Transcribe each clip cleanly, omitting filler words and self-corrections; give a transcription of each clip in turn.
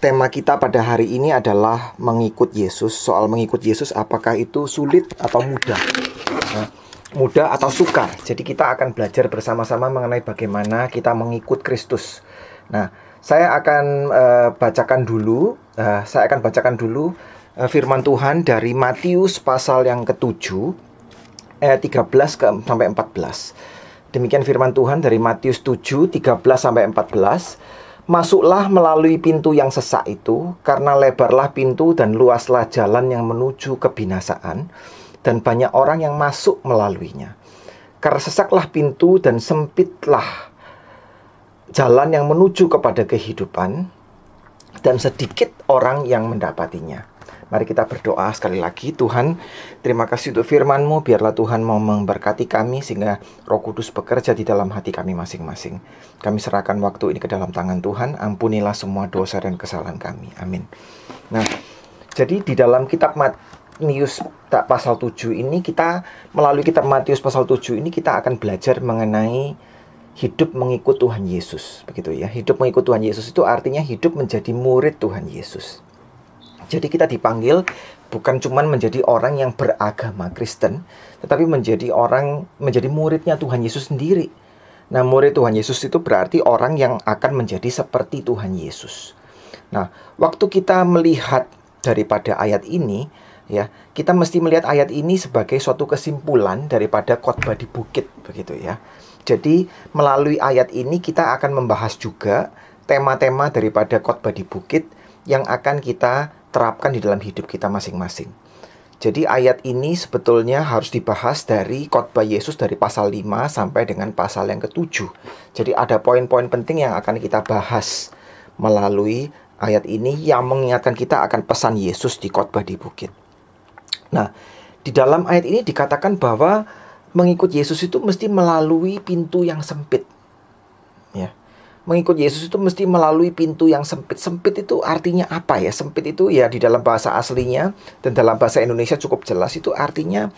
Tema kita pada hari ini adalah mengikut Yesus. Soal mengikut Yesus, apakah itu sulit atau mudah? Mudah atau sukar. Jadi kita akan belajar bersama-sama mengenai bagaimana kita mengikut Kristus. Nah, saya akan bacakan dulu firman Tuhan dari Matius pasal yang ke-7 ayat 13 sampai 14. Demikian firman Tuhan dari Matius 7 13 sampai 14. Masuklah melalui pintu yang sesak itu, karena lebarlah pintu dan luaslah jalan yang menuju kebinasaan, dan banyak orang yang masuk melaluinya. Karena sesaklah pintu dan sempitlah jalan yang menuju kepada kehidupan, dan sedikit orang yang mendapatinya. Mari kita berdoa sekali lagi. Tuhan, terima kasih untuk firman-Mu. Biarlah Tuhan mau memberkati kami sehingga Roh Kudus bekerja di dalam hati kami masing-masing. Kami serahkan waktu ini ke dalam tangan Tuhan. Ampunilah semua dosa dan kesalahan kami. Amin. Nah, jadi di dalam kitab Matius pasal 7 ini, melalui kitab Matius pasal 7 ini kita akan belajar mengenai hidup mengikut Tuhan Yesus. Begitu ya. Hidup mengikut Tuhan Yesus itu artinya hidup menjadi murid Tuhan Yesus. Jadi kita dipanggil bukan cuma menjadi orang yang beragama Kristen, tetapi menjadi muridnya Tuhan Yesus sendiri. Nah, murid Tuhan Yesus itu berarti orang yang akan menjadi seperti Tuhan Yesus. Nah, waktu kita melihat daripada ayat ini, ya, kita mesti melihat ayat ini sebagai suatu kesimpulan daripada khotbah di bukit, begitu ya. Jadi, melalui ayat ini kita akan membahas juga tema-tema daripada khotbah di bukit yang akan kita terapkan di dalam hidup kita masing-masing. Jadi ayat ini sebetulnya harus dibahas dari khotbah Yesus dari pasal 5 sampai dengan pasal yang ke-7. Jadi ada poin-poin penting yang akan kita bahas melalui ayat ini yang mengingatkan kita akan pesan Yesus di khotbah di bukit. Nah, di dalam ayat ini dikatakan bahwa mengikut Yesus itu mesti melalui pintu yang sempit. Ya. Mengikut Yesus itu mesti melalui pintu yang sempit. Sempit itu artinya apa ya? Sempit itu ya di dalam bahasa aslinya dan dalam bahasa Indonesia cukup jelas, itu artinya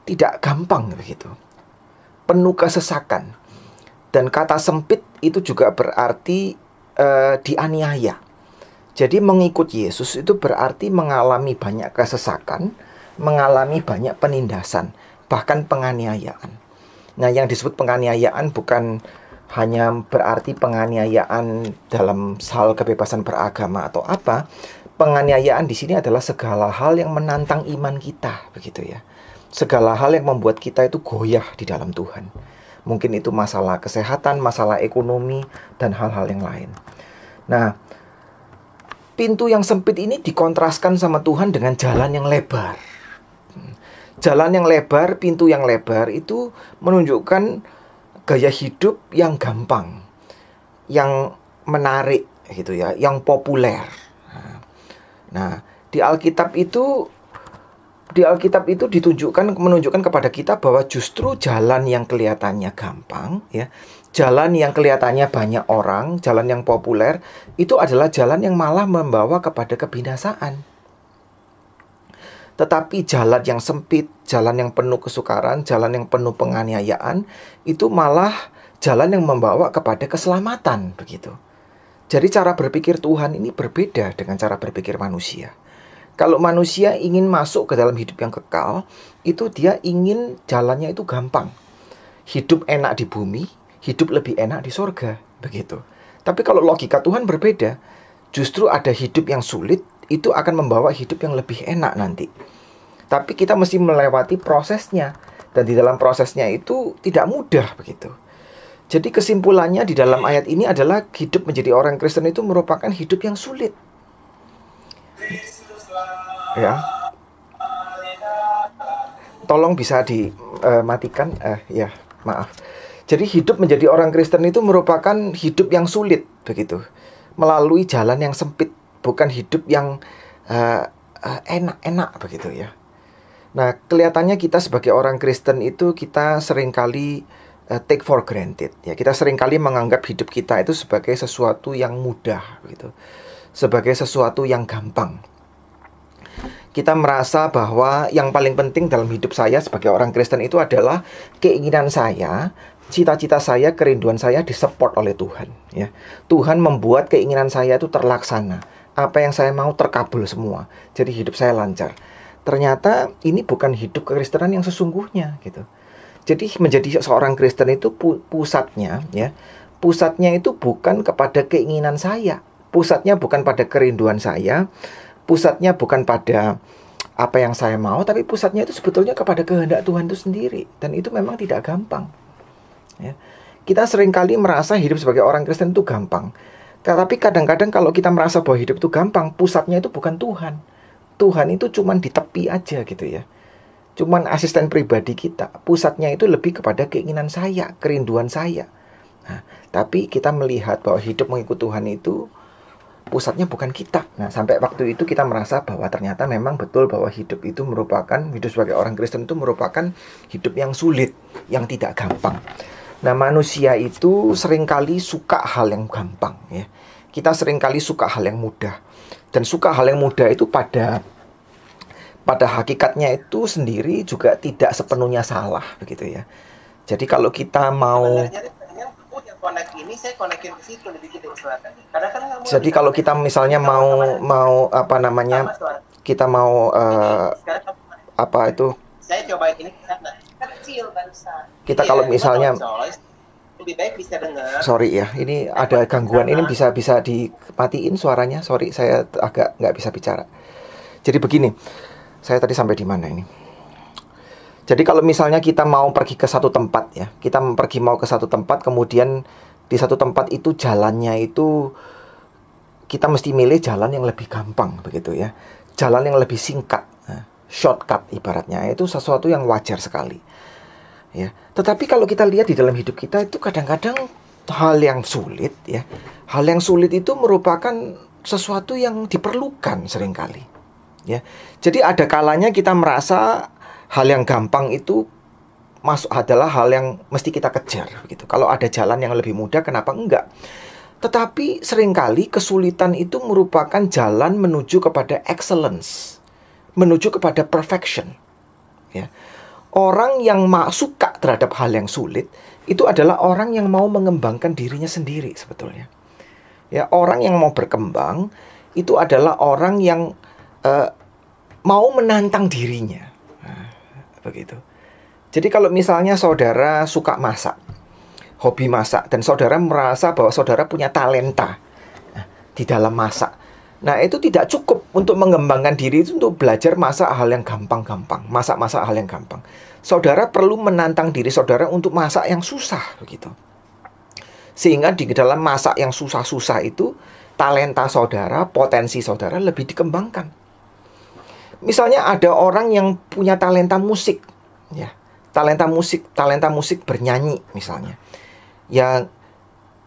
tidak gampang begitu. Penuh kesesakan. Dan kata sempit itu juga berarti dianiaya. Jadi mengikut Yesus itu berarti mengalami banyak kesesakan, mengalami banyak penindasan, bahkan penganiayaan. Nah, yang disebut penganiayaan bukan hanya berarti penganiayaan dalam hal kebebasan beragama atau apa. Penganiayaan di sini adalah segala hal yang menantang iman kita, begitu ya. Segala hal yang membuat kita itu goyah di dalam Tuhan. Mungkin itu masalah kesehatan, masalah ekonomi, dan hal-hal yang lain. Nah, pintu yang sempit ini dikontraskan sama Tuhan dengan jalan yang lebar. Jalan yang lebar, pintu yang lebar itu menunjukkan gaya hidup yang gampang, yang menarik gitu ya, yang populer. Nah, di Alkitab itu menunjukkan kepada kita bahwa justru jalan yang kelihatannya gampang ya, jalan yang kelihatannya banyak orang, jalan yang populer, itu adalah jalan yang malah membawa kepada kebinasaan. Tetapi jalan yang sempit, jalan yang penuh kesukaran, jalan yang penuh penganiayaan, itu malah jalan yang membawa kepada keselamatan, begitu. Jadi cara berpikir Tuhan ini berbeda dengan cara berpikir manusia. Kalau manusia ingin masuk ke dalam hidup yang kekal, itu dia ingin jalannya itu gampang. Hidup enak di bumi, hidup lebih enak di sorga, begitu. Tapi kalau logika Tuhan berbeda, justru ada hidup yang sulit, itu akan membawa hidup yang lebih enak nanti. Tapi kita mesti melewati prosesnya. Dan di dalam prosesnya itu tidak mudah begitu. Jadi kesimpulannya di dalam ayat ini adalah hidup menjadi orang Kristen itu merupakan hidup yang sulit. Ya. Tolong bisa dimatikan. Ya, maaf. Jadi hidup menjadi orang Kristen itu merupakan hidup yang sulit begitu. Melalui jalan yang sempit. Bukan hidup yang enak-enak begitu ya. Nah, kelihatannya kita sebagai orang Kristen itu kita seringkali take for granted ya. Kita seringkali menganggap hidup kita itu sebagai sesuatu yang mudah begitu. Sebagai sesuatu yang gampang. Kita merasa bahwa yang paling penting dalam hidup saya sebagai orang Kristen itu adalah keinginan saya, cita-cita saya, kerinduan saya disupport oleh Tuhan ya. Tuhan membuat keinginan saya itu terlaksana. apa yang saya mau terkabul semua. Jadi hidup saya lancar. Ternyata ini bukan hidup kekristenan yang sesungguhnya gitu. Jadi menjadi seorang Kristen itu pusatnya ya. Pusatnya itu bukan kepada keinginan saya. Pusatnya bukan pada kerinduan saya. Pusatnya bukan pada apa yang saya mau, tapi pusatnya itu sebetulnya kepada kehendak Tuhan itu sendiri. Dan itu memang tidak gampang. Ya. Kita seringkali merasa hidup sebagai orang Kristen itu gampang. Tapi kadang-kadang kalau kita merasa bahwa hidup itu gampang, pusatnya itu bukan Tuhan. Tuhan itu cuman di tepi aja gitu ya. Cuman asisten pribadi kita. Pusatnya itu lebih kepada keinginan saya, kerinduan saya. Nah, tapi kita melihat bahwa hidup mengikut Tuhan itu pusatnya bukan kita. Nah, sampai waktu itu kita merasa bahwa ternyata memang betul bahwa hidup itu merupakan, hidup sebagai orang Kristen itu merupakan hidup yang sulit, yang tidak gampang. Nah, manusia itu seringkali suka hal yang gampang ya. Kita seringkali suka hal yang mudah. Dan suka hal yang mudah itu pada hakikatnya itu sendiri juga tidak sepenuhnya salah begitu ya. Jadi kalau kita mau jadi kalau kita misalnya mau apa namanya, kita mau apa itu, saya coba ini kita kalau misalnya lebih baik bisa dengar. Sorry ya, ini ada gangguan. Ini bisa dimatiin suaranya. Sorry, saya agak nggak bisa bicara. Jadi begini, saya tadi sampai di mana ini? Jadi kalau misalnya kita mau pergi ke satu tempat ya, kita mau ke satu tempat, kemudian di satu tempat itu jalannya itu kita mesti milih jalan yang lebih gampang begitu ya, jalan yang lebih singkat, shortcut ibaratnya, itu sesuatu yang wajar sekali. Ya, tetapi kalau kita lihat di dalam hidup kita itu kadang-kadang hal yang sulit ya. Hal yang sulit itu merupakan sesuatu yang diperlukan seringkali. Ya. Jadi ada kalanya kita merasa hal yang gampang itu adalah hal yang mesti kita kejar begitu. Kalau ada jalan yang lebih mudah, kenapa enggak? Tetapi seringkali kesulitan itu merupakan jalan menuju kepada excellence, menuju kepada perfection. Ya. Orang yang suka terhadap hal yang sulit itu adalah orang yang mau mengembangkan dirinya sendiri sebetulnya. Ya, orang yang mau berkembang itu adalah orang yang mau menantang dirinya. Nah, begitu. Jadi kalau misalnya saudara suka masak, hobi masak, dan saudara merasa bahwa saudara punya talenta di dalam masak. Nah, itu tidak cukup untuk mengembangkan diri itu untuk belajar masak hal yang gampang-gampang. Masak-masak hal yang gampang. Saudara perlu menantang diri saudara untuk masak yang susah begitu. Sehingga di dalam masak yang susah-susah itu, talenta saudara, potensi saudara lebih dikembangkan. Misalnya ada orang yang punya talenta musik, ya. Talenta musik bernyanyi misalnya. Yang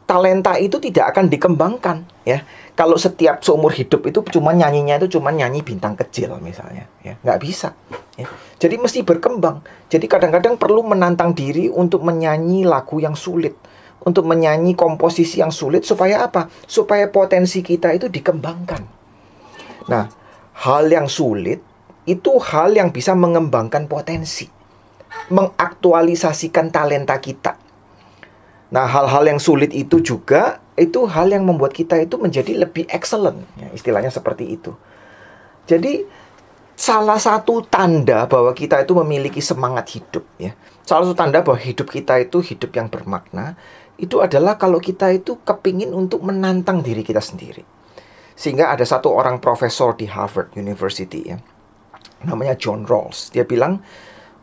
talenta itu tidak akan dikembangkan, ya. Kalau setiap seumur hidup itu cuma nyanyinya itu cuma nyanyi bintang kecil misalnya, ya, nggak bisa. Ya. Jadi mesti berkembang. Jadi kadang-kadang perlu menantang diri untuk menyanyi lagu yang sulit, untuk menyanyi komposisi yang sulit supaya apa? Supaya potensi kita itu dikembangkan. Nah, hal yang sulit itu hal yang bisa mengembangkan potensi, mengaktualisasikan talenta kita. Nah, hal-hal yang sulit itu juga, itu hal yang membuat kita itu menjadi lebih excellent. Ya, istilahnya seperti itu. Jadi, salah satu tanda bahwa kita itu memiliki semangat hidup. Ya. Salah satu tanda bahwa hidup kita itu hidup yang bermakna, itu adalah kalau kita itu kepingin untuk menantang diri kita sendiri. Sehingga ada satu orang profesor di Harvard University, ya, namanya John Rawls. Dia bilang,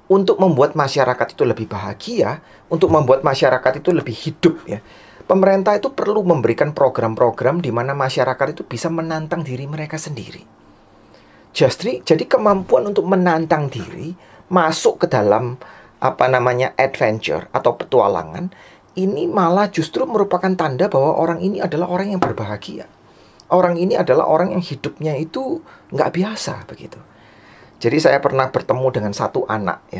untuk membuat masyarakat itu lebih bahagia, untuk membuat masyarakat itu lebih hidup, ya, pemerintah itu perlu memberikan program-program di mana masyarakat itu bisa menantang diri mereka sendiri. Jadi kemampuan untuk menantang diri, masuk ke dalam adventure atau petualangan, ini malah justru merupakan tanda bahwa orang ini adalah orang yang berbahagia. Orang ini adalah orang yang hidupnya itu nggak biasa begitu. Jadi saya pernah bertemu dengan satu anak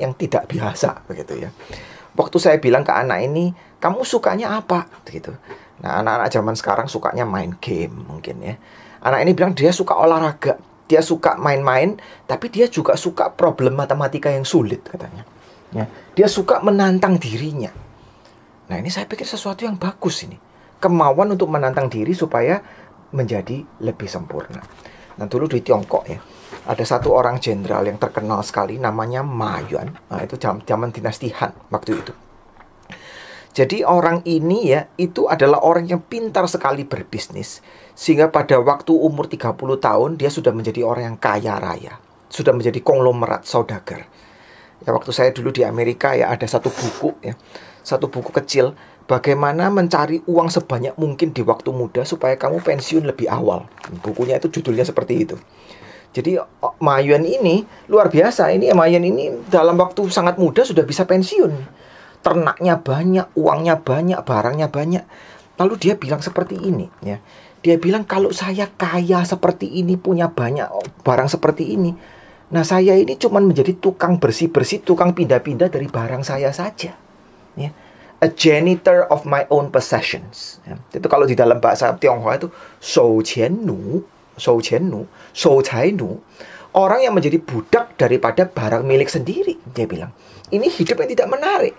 yang tidak biasa begitu ya. Waktu saya bilang ke anak ini, kamu sukanya apa? Gitu. Nah, anak-anak zaman sekarang sukanya main game mungkin ya. Anak ini bilang dia suka olahraga, dia suka main-main, tapi dia juga suka problem matematika yang sulit katanya. Ya, dia suka menantang dirinya. Nah, ini saya pikir sesuatu yang bagus ini. Kemauan untuk menantang diri supaya menjadi lebih sempurna. Nah, dulu di Tiongkok ya, ada satu orang jenderal yang terkenal sekali namanya Ma Yuan. Nah, itu zaman dinasti Han waktu itu. Jadi orang ini ya, itu adalah orang yang pintar sekali berbisnis. Sehingga pada waktu umur 30 tahun, dia sudah menjadi orang yang kaya raya. Sudah menjadi konglomerat saudagar. Ya, waktu saya dulu di Amerika ya, ada satu buku ya, satu buku kecil, bagaimana mencari uang sebanyak mungkin di waktu muda supaya kamu pensiun lebih awal. Bukunya itu judulnya seperti itu. Jadi Ma Yuan ini luar biasa. Ini Ma Yuan ini dalam waktu sangat muda sudah bisa pensiun. Ternaknya banyak, uangnya banyak, barangnya banyak. Lalu dia bilang seperti ini ya. Dia bilang, kalau saya kaya seperti ini, punya banyak barang seperti ini, nah saya ini cuma menjadi tukang bersih-bersih, tukang pindah-pindah dari barang saya saja ya. A janitor of my own possessions ya. Itu kalau di dalam bahasa Tionghoa itu shou qian nu, shou qian nu, shou cai nu. Orang yang menjadi budak daripada barang milik sendiri. Dia bilang, ini hidup yang tidak menarik.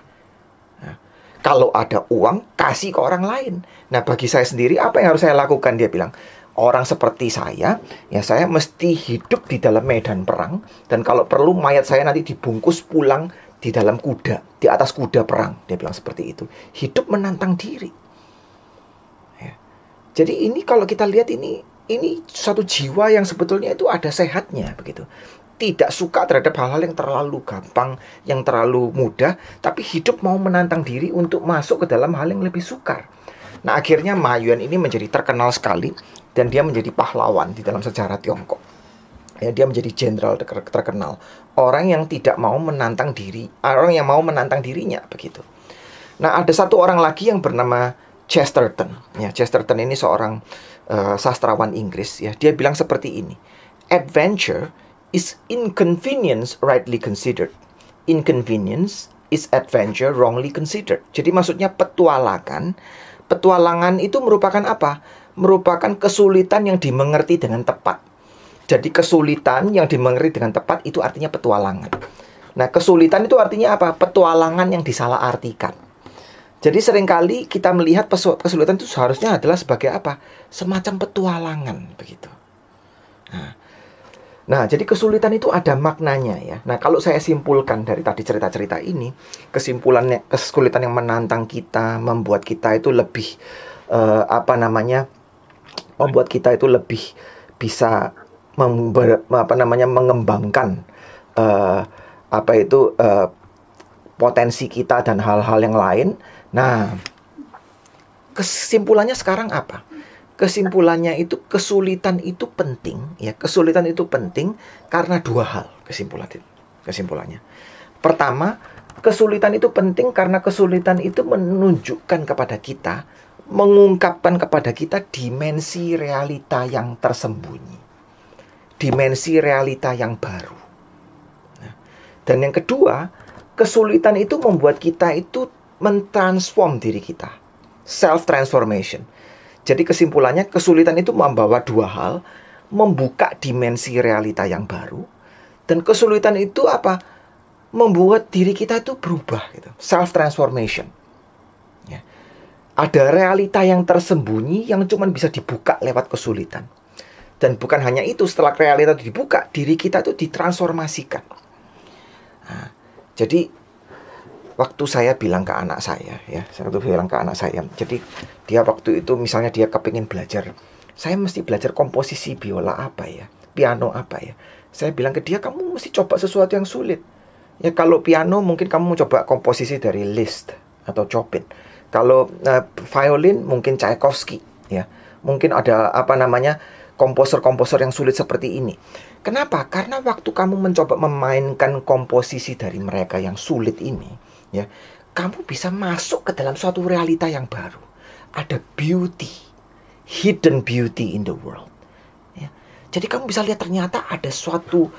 Nah, kalau ada uang, kasih ke orang lain. Nah, bagi saya sendiri, apa yang harus saya lakukan? Dia bilang, orang seperti saya, ya saya mesti hidup di dalam medan perang. Dan kalau perlu, mayat saya nanti dibungkus pulang di dalam kuda, di atas kuda perang. Dia bilang seperti itu. Hidup menantang diri ya. Jadi ini kalau kita lihat ini satu jiwa yang sebetulnya itu ada sehatnya begitu. Tidak suka terhadap hal-hal yang terlalu gampang, yang terlalu mudah, tapi hidup mau menantang diri untuk masuk ke dalam hal yang lebih sukar. Nah, akhirnya Ma Yuan ini menjadi terkenal sekali dan dia menjadi pahlawan di dalam sejarah Tiongkok. Ya, dia menjadi jenderal terkenal. Orang yang tidak mau menantang diri, orang yang mau menantang dirinya begitu. Nah, ada satu orang lagi yang bernama Chesterton. Ya, Chesterton ini seorang sastrawan Inggris. Ya, dia bilang seperti ini: adventure is inconvenience rightly considered. Inconvenience is adventure wrongly considered. Jadi maksudnya petualangan itu merupakan apa? Merupakan kesulitan yang dimengerti dengan tepat. Jadi kesulitan yang dimengerti dengan tepat itu artinya petualangan. Nah, kesulitan itu artinya apa? Petualangan yang disalahartikan. Jadi seringkali kita melihat kesulitan itu seharusnya adalah sebagai apa? Semacam petualangan begitu. Nah, jadi kesulitan itu ada maknanya ya. Nah, kalau saya simpulkan dari tadi cerita-cerita ini, kesimpulannya, kesulitan yang menantang kita, membuat kita itu lebih membuat kita itu lebih bisa mengembangkan potensi kita dan hal-hal yang lain. Nah, kesimpulannya sekarang apa? Kesimpulannya itu kesulitan itu penting ya. Kesulitan itu penting karena dua hal kesimpulannya. Pertama, kesulitan itu penting karena kesulitan itu menunjukkan kepada kita, mengungkapkan kepada kita dimensi realita yang tersembunyi. Dimensi realita yang baru. Nah, dan yang kedua, kesulitan itu membuat kita itu mentransform diri kita. Self-transformation. Jadi kesimpulannya, kesulitan itu membawa dua hal. Membuka dimensi realita yang baru. Dan kesulitan itu apa? Membuat diri kita itu berubah. Gitu. Self-transformation. Ya. Ada realita yang tersembunyi yang cuma bisa dibuka lewat kesulitan. Dan bukan hanya itu, setelah realita itu dibuka, diri kita itu ditransformasikan. Nah, jadi waktu saya bilang ke anak saya, jadi dia waktu itu misalnya dia kepingin belajar, saya mesti belajar komposisi biola apa ya, piano apa ya. Saya bilang ke dia, kamu mesti coba sesuatu yang sulit. Ya, kalau piano mungkin kamu mau coba komposisi dari Liszt atau Chopin. Kalau violin mungkin Tchaikovsky, ya. Mungkin ada komposer-komposer yang sulit seperti ini. Kenapa? Karena waktu kamu mencoba memainkan komposisi dari mereka yang sulit ini, ya, kamu bisa masuk ke dalam suatu realita yang baru. Ada beauty, hidden beauty in the world. Ya. Jadi kamu bisa lihat ternyata ada suatu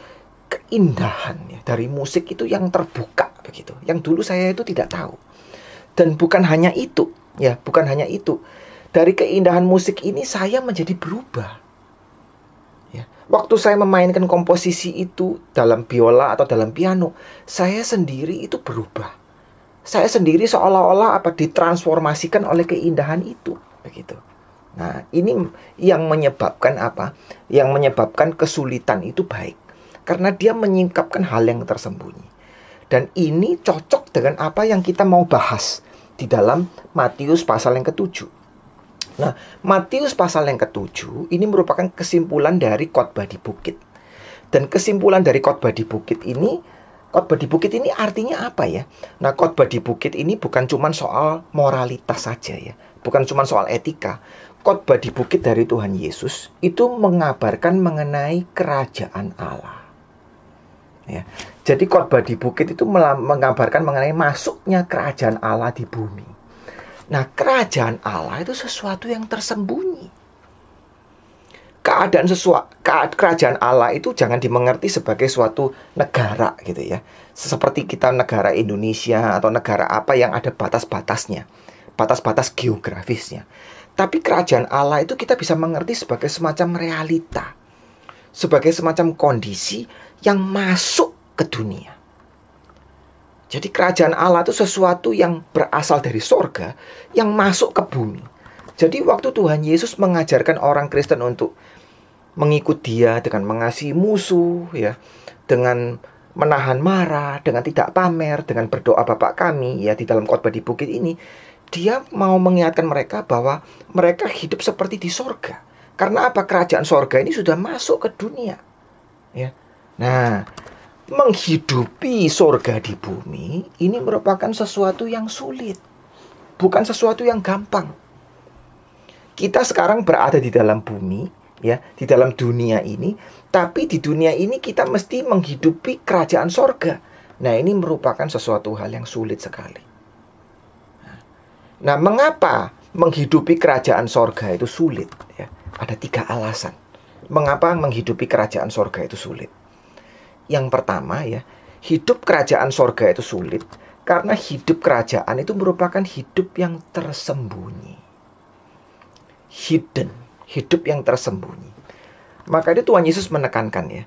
keindahan ya, dari musik itu yang terbuka begitu. Yang dulu saya itu tidak tahu. Dan bukan hanya itu, ya, bukan hanya itu. Dari keindahan musik ini saya menjadi berubah. Ya. Waktu saya memainkan komposisi itu dalam biola atau dalam piano, saya sendiri itu berubah. Saya sendiri seolah-olah ditransformasikan oleh keindahan itu, begitu. Nah, ini yang menyebabkan apa? Yang menyebabkan kesulitan itu baik. Karena dia menyingkapkan hal yang tersembunyi. Dan ini cocok dengan apa yang kita mau bahas di dalam Matius pasal yang ke-7. Nah, Matius pasal yang ke-7 ini merupakan kesimpulan dari khotbah di bukit. Dan kesimpulan dari khotbah di bukit ini artinya apa ya? Nah, khotbah di bukit ini bukan cuma soal moralitas saja ya. Bukan cuma soal etika. Khotbah di bukit dari Tuhan Yesus itu mengabarkan mengenai kerajaan Allah. Ya. Jadi khotbah di bukit itu mengabarkan mengenai masuknya kerajaan Allah di bumi. Nah, kerajaan Allah itu sesuatu yang tersembunyi. Kerajaan Allah itu jangan dimengerti sebagai suatu negara gitu ya. Seperti kita negara Indonesia atau negara apa yang ada batas-batasnya, batas-batas geografisnya. Tapi kerajaan Allah itu kita bisa mengerti sebagai semacam realita, sebagai semacam kondisi yang masuk ke dunia. Jadi kerajaan Allah itu sesuatu yang berasal dari sorga, yang masuk ke bumi. Jadi waktu Tuhan Yesus mengajarkan orang Kristen untuk mengikut Dia dengan mengasihi musuh, ya, dengan menahan marah, dengan tidak pamer, dengan berdoa Bapa kami, ya, di dalam khotbah di bukit ini, Dia mau mengingatkan mereka bahwa mereka hidup seperti di sorga. Karena apa? Kerajaan sorga ini sudah masuk ke dunia, ya. Nah, menghidupi sorga di bumi ini merupakan sesuatu yang sulit, bukan sesuatu yang gampang. Kita sekarang berada di dalam bumi, ya, di dalam dunia ini, tapi di dunia ini kita mesti menghidupi kerajaan sorga. Nah, ini merupakan sesuatu hal yang sulit sekali. Nah, mengapa menghidupi kerajaan sorga itu sulit? Ya, ada 3 alasan. Mengapa menghidupi kerajaan sorga itu sulit? Yang pertama ya, hidup kerajaan sorga itu sulit karena hidup kerajaan itu merupakan hidup yang tersembunyi. Hidden, hidup yang tersembunyi. Maka itu Tuhan Yesus menekankan ya,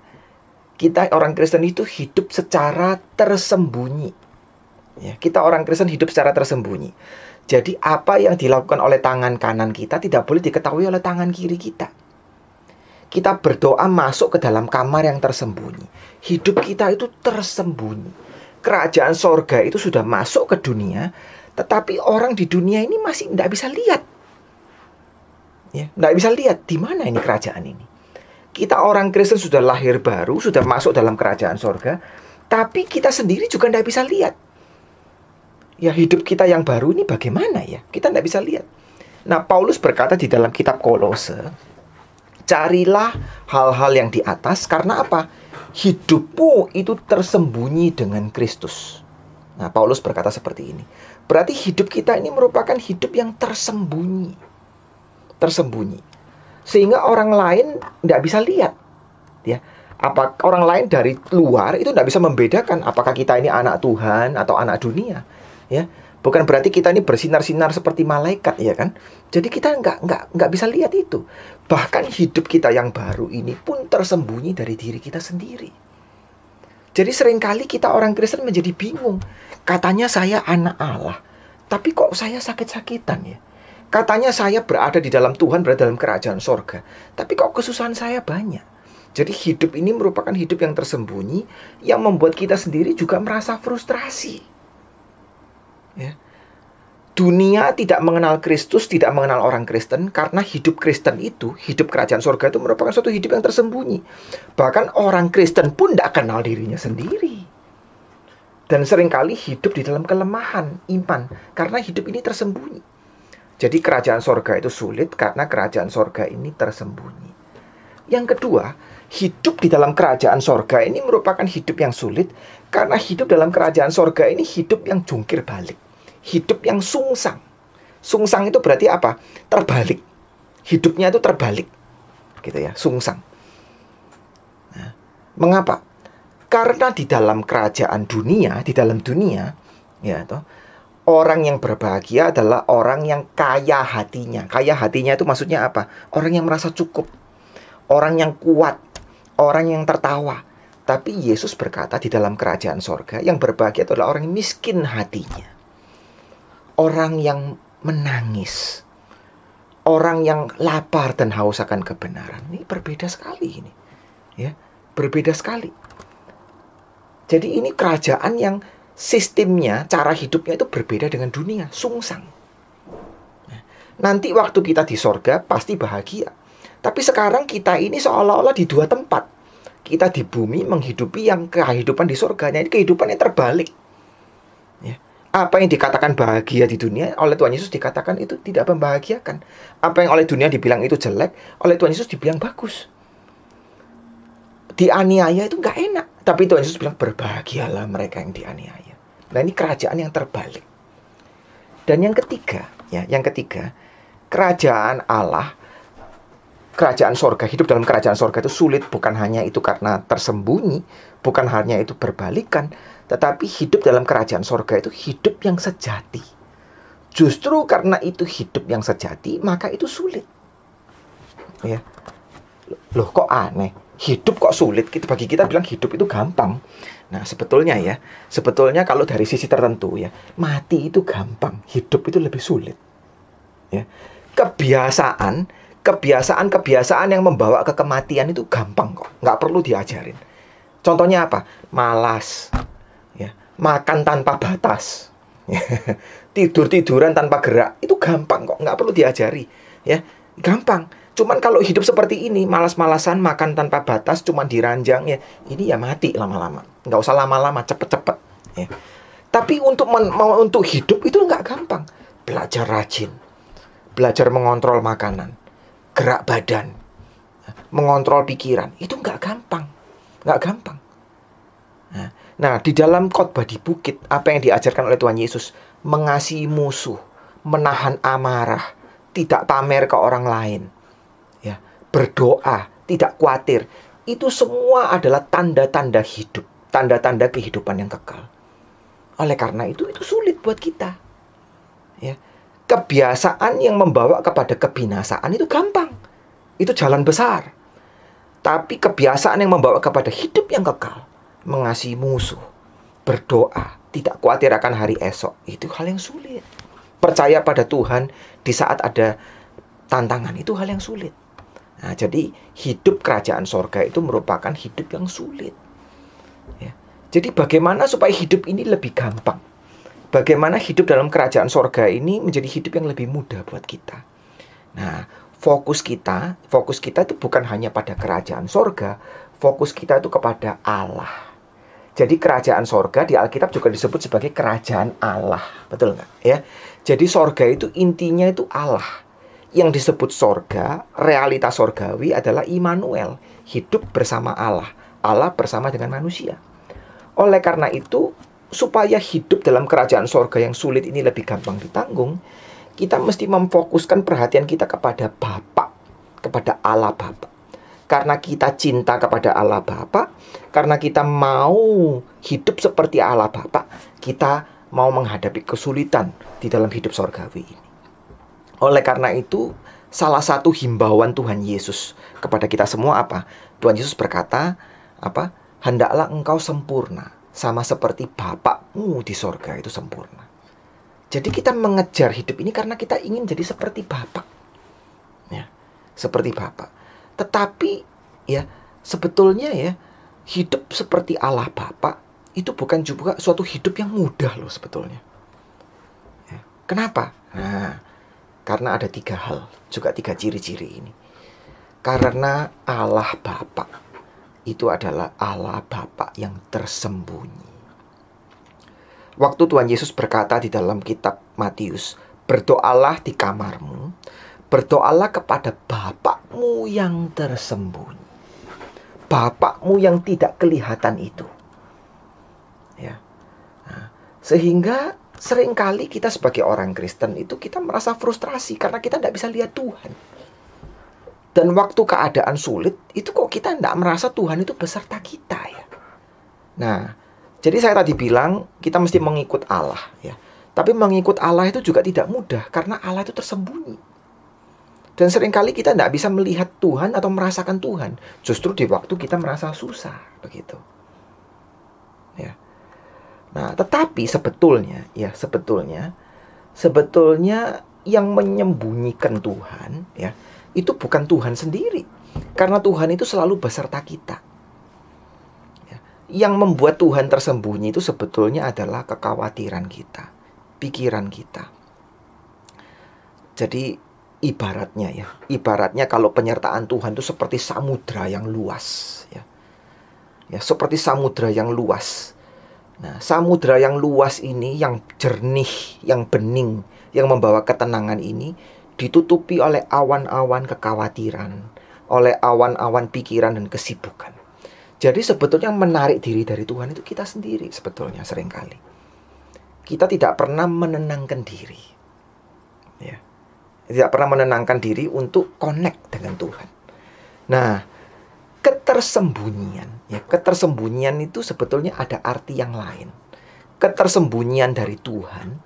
kita orang Kristen itu hidup secara tersembunyi. Ya, kita orang Kristen hidup secara tersembunyi. Jadi apa yang dilakukan oleh tangan kanan kita tidak boleh diketahui oleh tangan kiri kita. Kita berdoa masuk ke dalam kamar yang tersembunyi. Hidup kita itu tersembunyi. Kerajaan sorga itu sudah masuk ke dunia, tetapi orang di dunia ini masih tidak bisa lihat. Ya, tidak bisa lihat di mana ini kerajaan ini. Kita orang Kristen sudah lahir baru, sudah masuk dalam kerajaan sorga, tapi kita sendiri juga tidak bisa lihat. Ya, hidup kita yang baru ini bagaimana ya? Kita tidak bisa lihat. Nah, Paulus berkata di dalam kitab Kolose, carilah hal-hal yang di atas, karena apa? Hidupmu itu tersembunyi dengan Kristus. Nah, Paulus berkata seperti ini. Berarti hidup kita ini merupakan hidup yang tersembunyi. Tersembunyi. Sehingga orang lain tidak bisa lihat. Ya, apa orang lain dari luar itu tidak bisa membedakan apakah kita ini anak Tuhan atau anak dunia. Ya, bukan berarti kita ini bersinar-sinar seperti malaikat, ya kan? Jadi kita nggak bisa lihat itu. Bahkan hidup kita yang baru ini pun tersembunyi dari diri kita sendiri. Jadi seringkali kita orang Kristen menjadi bingung. Katanya saya anak Allah, tapi kok saya sakit-sakitan ya? Katanya saya berada di dalam Tuhan, berada dalam kerajaan sorga, tapi kok kesusahan saya banyak? Jadi hidup ini merupakan hidup yang tersembunyi, yang membuat kita sendiri juga merasa frustrasi. Ya. Dunia tidak mengenal Kristus, tidak mengenal orang Kristen, karena hidup Kristen itu, hidup kerajaan sorga itu merupakan suatu hidup yang tersembunyi. Bahkan orang Kristen pun tidak kenal dirinya sendiri. Dan seringkali hidup di dalam kelemahan iman, karena hidup ini tersembunyi. Jadi kerajaan sorga itu sulit karena kerajaan sorga ini tersembunyi. Yang kedua, hidup di dalam kerajaan sorga ini merupakan hidup yang sulit karena hidup dalam kerajaan sorga ini hidup yang jungkir balik. Hidup yang sungsang. Sungsang itu berarti apa? Terbalik. Hidupnya itu terbalik. Gitu ya, sungsang. Nah, mengapa? Karena di dalam kerajaan dunia, di dalam dunia, ya toh, orang yang berbahagia adalah orang yang kaya hatinya. Kaya hatinya itu maksudnya apa? Orang yang merasa cukup. Orang yang kuat. Orang yang tertawa. Tapi Yesus berkata di dalam kerajaan sorga, yang berbahagia adalah orang yang miskin hatinya. Orang yang menangis. orang yang lapar dan haus akan kebenaran. Ini berbeda sekali ini. Ya, berbeda sekali. Jadi ini kerajaan yang sistemnya, cara hidupnya itu berbeda dengan dunia, sungsang. Nanti waktu kita di sorga pasti bahagia. Tapi sekarang kita ini seolah-olah di dua tempat. Kita di bumi menghidupi yang kehidupan di sorganya. Ini kehidupan yang terbalik. Ya. Apa yang dikatakan bahagia di dunia, oleh Tuhan Yesus dikatakan itu tidak membahagiakan. Apa yang oleh dunia dibilang itu jelek, oleh Tuhan Yesus dibilang bagus. Dianiaya itu nggak enak. Tapi Tuhan Yesus bilang berbahagialah mereka yang dianiaya. Nah ini kerajaan yang terbalik. Dan yang ketiga, kerajaan Allah, kerajaan sorga, hidup dalam kerajaan sorga itu sulit. Bukan hanya itu karena tersembunyi, bukan hanya itu berbalikan, tetapi hidup dalam kerajaan sorga itu hidup yang sejati. Justru karena itu hidup yang sejati, maka itu sulit. Ya. Loh kok aneh? Hidup kok sulit? Bagi kita bilang hidup itu gampang. Nah sebetulnya kalau dari sisi tertentu ya, mati itu gampang, hidup itu lebih sulit. Ya. Kebiasaan yang membawa ke kematian itu gampang kok, nggak perlu diajarin. Contohnya apa? Malas, ya. Makan tanpa batas, tidur-tiduran tanpa gerak, itu gampang kok, nggak perlu diajari, ya, gampang. Cuman kalau hidup seperti ini, malas-malasan, makan tanpa batas, cuman diranjang, ya, ini ya mati lama-lama. Nggak usah lama-lama, cepet-cepet. Ya. Tapi untuk hidup itu nggak gampang. Belajar rajin, belajar mengontrol makanan, gerak badan, mengontrol pikiran, itu nggak gampang. Nggak gampang. Nah, di dalam khotbah di bukit, apa yang diajarkan oleh Tuhan Yesus? Mengasihi musuh, menahan amarah, tidak pamer ke orang lain. Berdoa, tidak khawatir. Itu semua adalah tanda-tanda hidup, tanda-tanda kehidupan yang kekal. Oleh karena itu sulit buat kita. Ya. Kebiasaan yang membawa kepada kebinasaan itu gampang. Itu jalan besar. Tapi kebiasaan yang membawa kepada hidup yang kekal, mengasihi musuh, berdoa, tidak khawatir akan hari esok, itu hal yang sulit. Percaya pada Tuhan di saat ada tantangan, itu hal yang sulit. Nah, jadi hidup kerajaan sorga itu merupakan hidup yang sulit. Ya. Jadi bagaimana supaya hidup ini lebih gampang? Bagaimana hidup dalam kerajaan sorga ini menjadi hidup yang lebih mudah buat kita? Nah, fokus kita itu bukan hanya pada kerajaan sorga, fokus kita itu kepada Allah. Jadi kerajaan sorga di Alkitab juga disebut sebagai kerajaan Allah, betul nggak? Ya, jadi sorga itu intinya itu Allah. Yang disebut sorga, realitas sorgawi adalah Immanuel, hidup bersama Allah, Allah bersama dengan manusia. Oleh karena itu, supaya hidup dalam kerajaan sorga yang sulit ini lebih gampang ditanggung, kita mesti memfokuskan perhatian kita kepada Bapa, kepada Allah Bapa. Karena kita cinta kepada Allah Bapa, karena kita mau hidup seperti Allah Bapa, kita mau menghadapi kesulitan di dalam hidup sorgawi ini. Oleh karena itu, salah satu himbauan Tuhan Yesus kepada kita semua apa? Tuhan Yesus berkata, apa? Hendaklah engkau sempurna, sama seperti Bapakmu di sorga itu sempurna. Jadi kita mengejar hidup ini karena kita ingin jadi seperti Bapak. Ya, seperti Bapak. Tetapi, ya, sebetulnya ya, hidup seperti Allah Bapa itu bukan juga suatu hidup yang mudah loh sebetulnya. Ya. Kenapa? Nah, karena ada 3 hal, juga 3 ciri-ciri ini. Karena Allah Bapa itu adalah Allah Bapa yang tersembunyi. Waktu Tuhan Yesus berkata di dalam kitab Matius, berdoalah di kamarmu, berdoalah kepada Bapakmu yang tersembunyi. Bapakmu yang tidak kelihatan itu. Ya. Nah, sehingga seringkali kita sebagai orang Kristen itu kita merasa frustrasi karena kita tidak bisa lihat Tuhan. Dan waktu keadaan sulit, itu kok kita tidak merasa Tuhan itu beserta kita ya. Nah, jadi saya tadi bilang kita mesti mengikut Allah ya. Tapi mengikut Allah itu juga tidak mudah karena Allah itu tersembunyi. Dan seringkali kita tidak bisa melihat Tuhan atau merasakan Tuhan. Justru di waktu kita merasa susah begitu. Ya. Nah, tetapi sebetulnya yang menyembunyikan Tuhan, ya, itu bukan Tuhan sendiri. Karena Tuhan itu selalu beserta kita. Ya. Yang membuat Tuhan tersembunyi itu sebetulnya adalah kekhawatiran kita, pikiran kita. Jadi ibaratnya kalau penyertaan Tuhan itu seperti samudra yang luas, ya. Ya, seperti samudra yang luas. Nah, samudra yang luas ini, yang jernih, yang bening, yang membawa ketenangan ini ditutupi oleh awan-awan kekhawatiran, oleh awan-awan pikiran dan kesibukan. Jadi sebetulnya menarik diri dari Tuhan itu kita sendiri sebetulnya seringkali. Kita tidak pernah menenangkan diri. Ya. Tidak pernah menenangkan diri untuk connect dengan Tuhan. Nah, ketersembunyian itu sebetulnya ada arti yang lain. Ketersembunyian dari Tuhan,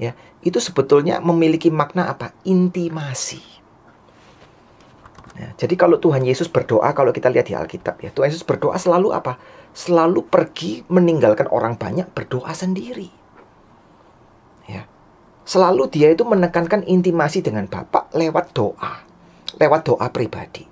ya, itu sebetulnya memiliki makna apa? Intimasi. Ya, jadi kalau Tuhan Yesus berdoa, kalau kita lihat di Alkitab, ya, Tuhan Yesus berdoa selalu apa? Selalu pergi meninggalkan orang banyak, berdoa sendiri. Ya. Selalu dia itu menekankan intimasi dengan Bapa lewat doa pribadi.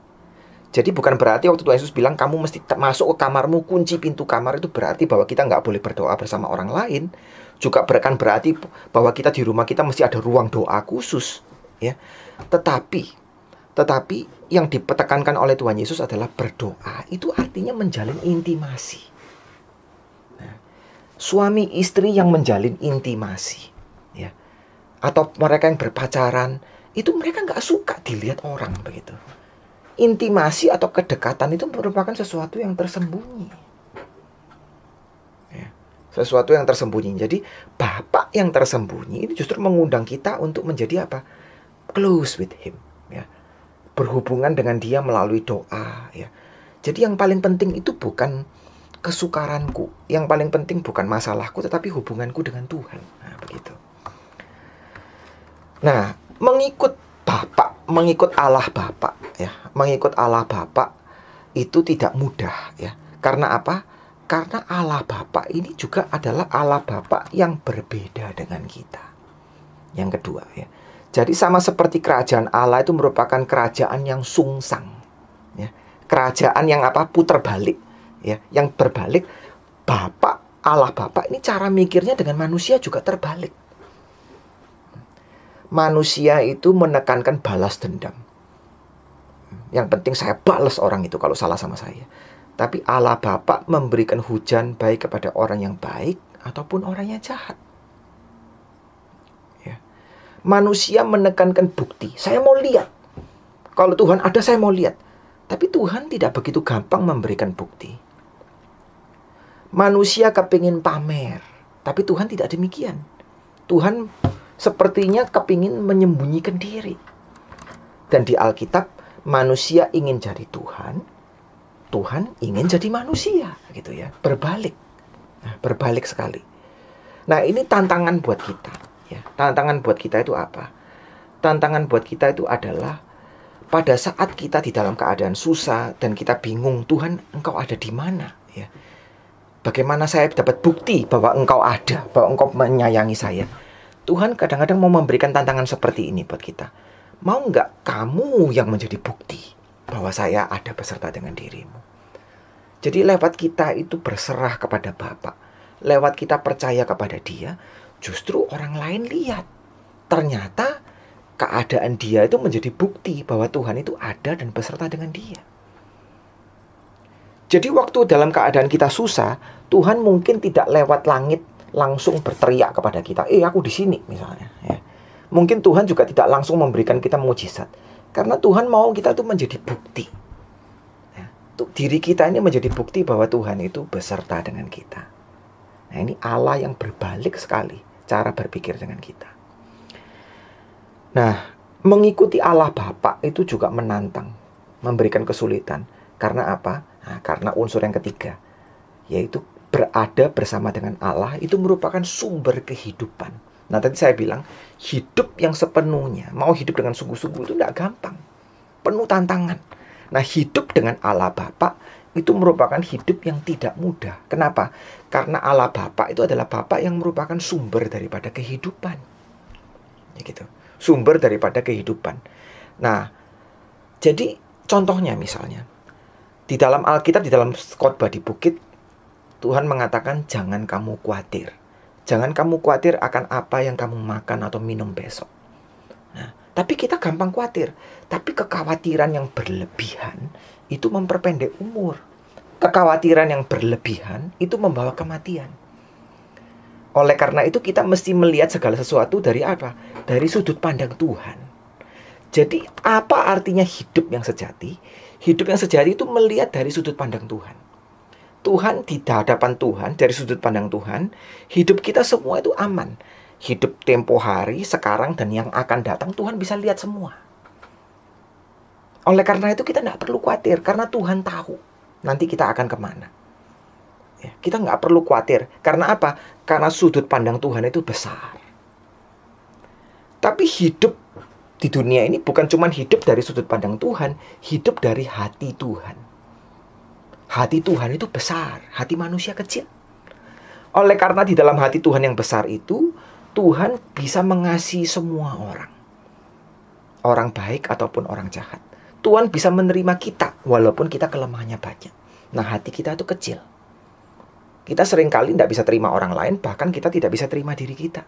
Jadi bukan berarti waktu Tuhan Yesus bilang kamu mesti masuk ke kamarmu, kunci pintu kamar, itu berarti bahwa kita nggak boleh berdoa bersama orang lain. Juga bukan berarti bahwa kita di rumah kita mesti ada ruang doa khusus, ya. Tetapi yang ditekankan oleh Tuhan Yesus adalah berdoa. Itu artinya menjalin intimasi. Nah, suami istri yang menjalin intimasi, ya, atau mereka yang berpacaran, itu mereka nggak suka dilihat orang begitu. Intimasi atau kedekatan itu merupakan sesuatu yang tersembunyi, ya, sesuatu yang tersembunyi. Jadi Bapa yang tersembunyi ini justru mengundang kita untuk menjadi apa? Close with Him, ya. Berhubungan dengan Dia melalui doa, ya. Jadi yang paling penting itu bukan kesukaranku, yang paling penting bukan masalahku, tetapi hubunganku dengan Tuhan. Nah, begitu. Nah, mengikut Allah Bapa, ya, mengikut Allah Bapa itu tidak mudah, ya. Karena apa? Karena Allah Bapa ini juga adalah Allah Bapa yang berbeda dengan kita. Yang kedua, ya. Jadi sama seperti kerajaan Allah itu merupakan kerajaan yang sungsang, ya. Kerajaan yang apa? Putar balik, ya, yang berbalik. Allah Bapa ini cara mikirnya dengan manusia juga terbalik. Manusia itu menekankan balas dendam. Yang penting saya balas orang itu kalau salah sama saya. Tapi Allah Bapa memberikan hujan baik kepada orang yang baik ataupun orang yang jahat. Ya. Manusia menekankan bukti. Saya mau lihat. Kalau Tuhan ada, saya mau lihat. Tapi Tuhan tidak begitu gampang memberikan bukti. Manusia kepingin pamer. Tapi Tuhan tidak demikian. Tuhan sepertinya kepingin menyembunyikan diri. Dan di Alkitab, manusia ingin jadi Tuhan, Tuhan ingin jadi manusia, gitu ya. Berbalik. Nah, berbalik sekali. Nah, ini tantangan buat kita, ya. Tantangan buat kita itu apa? Tantangan buat kita itu adalah pada saat kita di dalam keadaan susah dan kita bingung, Tuhan, Engkau ada di mana, ya? Bagaimana saya dapat bukti bahwa Engkau ada, bahwa Engkau menyayangi saya? Tuhan kadang-kadang mau memberikan tantangan seperti ini buat kita. Mau nggak kamu yang menjadi bukti bahwa saya ada beserta dengan dirimu? Jadi lewat kita itu berserah kepada Bapa, lewat kita percaya kepada Dia, justru orang lain lihat. Ternyata keadaan dia itu menjadi bukti bahwa Tuhan itu ada dan beserta dengan dia. Jadi waktu dalam keadaan kita susah, Tuhan mungkin tidak lewat langit langsung berteriak kepada kita, aku di sini misalnya, ya. Mungkin Tuhan juga tidak langsung memberikan kita mukjizat, karena Tuhan mau kita itu menjadi bukti, ya. Diri kita ini menjadi bukti bahwa Tuhan itu beserta dengan kita. Nah, ini Allah yang berbalik sekali cara berpikir dengan kita. Nah, mengikuti Allah Bapa itu juga menantang, memberikan kesulitan. Karena apa? Nah, karena unsur yang ketiga, yaitu berada bersama dengan Allah itu merupakan sumber kehidupan. Nah, tadi saya bilang, hidup yang sepenuhnya, mau hidup dengan sungguh-sungguh itu tidak gampang. Penuh tantangan. Nah, hidup dengan Allah Bapa itu merupakan hidup yang tidak mudah. Kenapa? Karena Allah Bapa itu adalah Bapa yang merupakan sumber daripada kehidupan. Ya gitu. sumber daripada kehidupan. Nah, jadi contohnya misalnya, di dalam Alkitab, di dalam khotbah di bukit, Tuhan mengatakan jangan kamu khawatir. Jangan kamu khawatir akan apa yang kamu makan atau minum besok. Nah, tapi kita gampang khawatir. Tapi kekhawatiran yang berlebihan itu memperpendek umur. Kekhawatiran yang berlebihan itu membawa kematian. Oleh karena itu kita mesti melihat segala sesuatu dari apa? Dari sudut pandang Tuhan. Jadi apa artinya hidup yang sejati? Hidup yang sejati itu melihat dari sudut pandang Tuhan. Tuhan, di hadapan Tuhan, dari sudut pandang Tuhan, hidup kita semua itu aman. Hidup tempo hari, sekarang, dan yang akan datang, Tuhan bisa lihat semua. Oleh karena itu kita tidak perlu khawatir, karena Tuhan tahu nanti kita akan kemana. Ya, kita nggak perlu khawatir. Karena apa? Karena sudut pandang Tuhan itu besar. Tapi hidup di dunia ini bukan cuma hidup dari sudut pandang Tuhan, hidup dari hati Tuhan. Hati Tuhan itu besar, hati manusia kecil. Oleh karena di dalam hati Tuhan yang besar itu, Tuhan bisa mengasihi semua orang. Orang baik ataupun orang jahat. Tuhan bisa menerima kita, walaupun kita kelemahannya banyak. Nah, hati kita itu kecil. Kita seringkali tidak bisa terima orang lain, bahkan kita tidak bisa terima diri kita.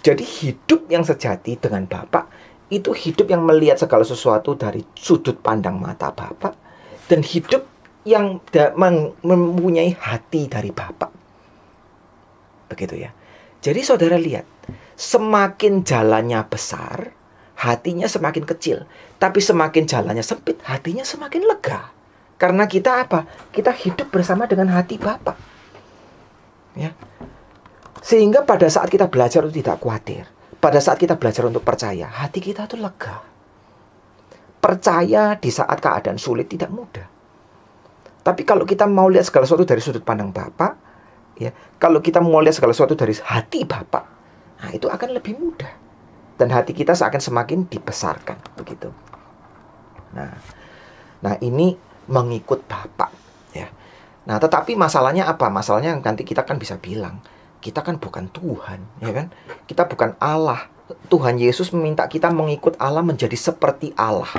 Jadi hidup yang sejati dengan Bapa itu hidup yang melihat segala sesuatu dari sudut pandang mata Bapa, dan hidup yang mempunyai hati dari Bapa. Begitu ya. Jadi saudara lihat, semakin jalannya besar, hatinya semakin kecil. Tapi semakin jalannya sempit, hatinya semakin lega. Karena kita apa? Kita hidup bersama dengan hati Bapa. Ya. Sehingga pada saat kita belajar untuk tidak khawatir, pada saat kita belajar untuk percaya, hati kita itu lega. Percaya di saat keadaan sulit tidak mudah. Tapi kalau kita mau lihat segala sesuatu dari sudut pandang Bapa, ya, kalau kita mau lihat segala sesuatu dari hati Bapa, nah itu akan lebih mudah. Dan hati kita akan semakin dibesarkan, begitu. Nah ini mengikut Bapa, ya. Nah, tetapi masalahnya apa? Masalahnya nanti kita kan bisa bilang, kita kan bukan Tuhan, ya kan? Kita bukan Allah. Tuhan Yesus meminta kita mengikut Allah menjadi seperti Allah.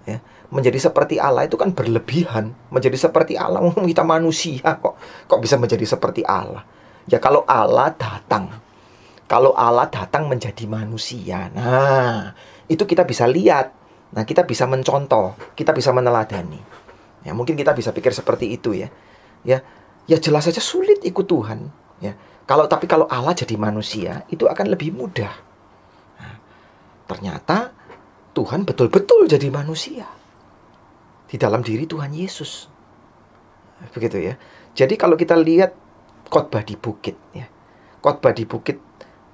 Ya, menjadi seperti Allah itu kan berlebihan. Menjadi seperti Allah, kita manusia kok bisa menjadi seperti Allah? Ya kalau Allah datang. Kalau Allah datang menjadi manusia. Nah, itu kita bisa lihat. Nah, kita bisa mencontoh, kita bisa meneladani. Ya, mungkin kita bisa pikir seperti itu ya. Ya jelas saja sulit ikut Tuhan, ya. Tapi kalau Allah jadi manusia, itu akan lebih mudah. Nah, ternyata Tuhan betul-betul jadi manusia di dalam diri Tuhan Yesus. Begitu ya. Jadi kalau kita lihat khotbah di bukit, ya. Khotbah di bukit,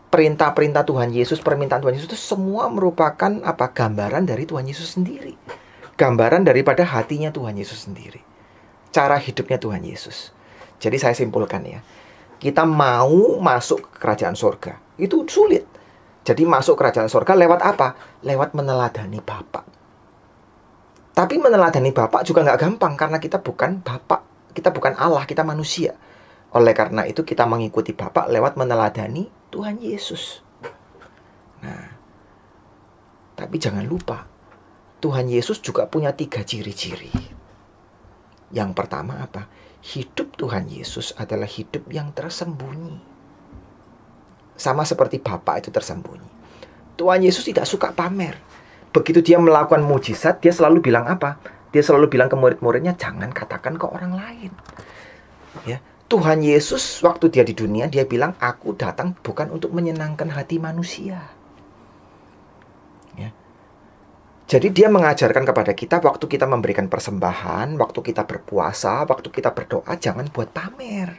perintah-perintah Tuhan Yesus, permintaan Tuhan Yesus itu semua merupakan apa? Gambaran dari Tuhan Yesus sendiri. Gambaran daripada hatinya Tuhan Yesus sendiri. Cara hidupnya Tuhan Yesus. Jadi saya simpulkan ya. Kita mau masuk ke kerajaan surga, itu sulit. Jadi masuk kerajaan surga lewat apa? Lewat meneladani Bapa. Tapi meneladani Bapa juga nggak gampang, karena kita bukan Bapa. Kita bukan Allah, kita manusia. Oleh karena itu kita mengikuti Bapa lewat meneladani Tuhan Yesus. Nah, tapi jangan lupa, Tuhan Yesus juga punya 3 ciri-ciri. Yang pertama apa? Hidup Tuhan Yesus adalah hidup yang tersembunyi. Sama seperti Bapa itu tersembunyi. Tuhan Yesus tidak suka pamer. Begitu dia melakukan mujizat, dia selalu bilang apa? Dia selalu bilang ke murid-muridnya, jangan katakan ke orang lain. Ya, Tuhan Yesus waktu dia di dunia, dia bilang, aku datang bukan untuk menyenangkan hati manusia. Ya. Jadi dia mengajarkan kepada kita, waktu kita memberikan persembahan, waktu kita berpuasa, waktu kita berdoa, jangan buat pamer.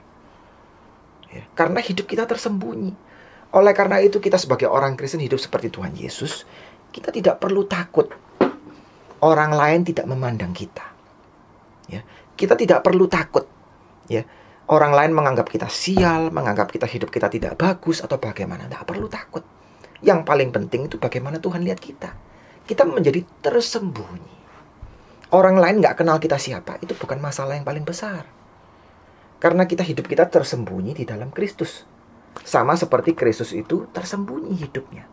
Ya, karena hidup kita tersembunyi. Oleh karena itu kita sebagai orang Kristen hidup seperti Tuhan Yesus, kita tidak perlu takut orang lain tidak memandang kita. Ya, kita tidak perlu takut. Ya, orang lain menganggap kita sial, menganggap kita hidup kita tidak bagus atau bagaimana. Tidak perlu takut. Yang paling penting itu bagaimana Tuhan lihat kita. Kita menjadi tersembunyi. Orang lain nggak kenal kita siapa, itu bukan masalah yang paling besar. Karena hidup kita tersembunyi di dalam Kristus. Sama seperti Kristus itu tersembunyi hidupnya.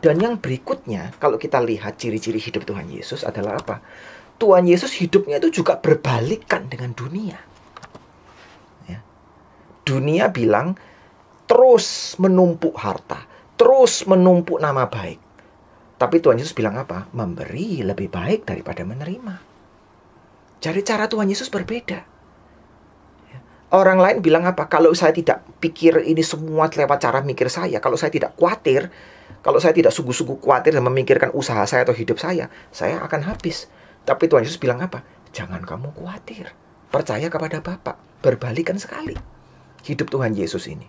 Dan yang berikutnya, kalau kita lihat ciri-ciri hidup Tuhan Yesus adalah apa? Tuhan Yesus hidupnya itu juga berbalikan dengan dunia. Ya. Dunia bilang terus menumpuk harta, terus menumpuk nama baik. Tapi Tuhan Yesus bilang apa? Memberi lebih baik daripada menerima. Jadi cara Tuhan Yesus berbeda. Orang lain bilang apa? Kalau saya tidak pikir ini semua lewat cara mikir saya, kalau saya tidak khawatir, kalau saya tidak sungguh-sungguh khawatir dan memikirkan usaha saya atau hidup saya akan habis. Tapi Tuhan Yesus bilang apa? Jangan kamu khawatir. Percaya kepada Bapa. Berbalikan sekali hidup Tuhan Yesus ini.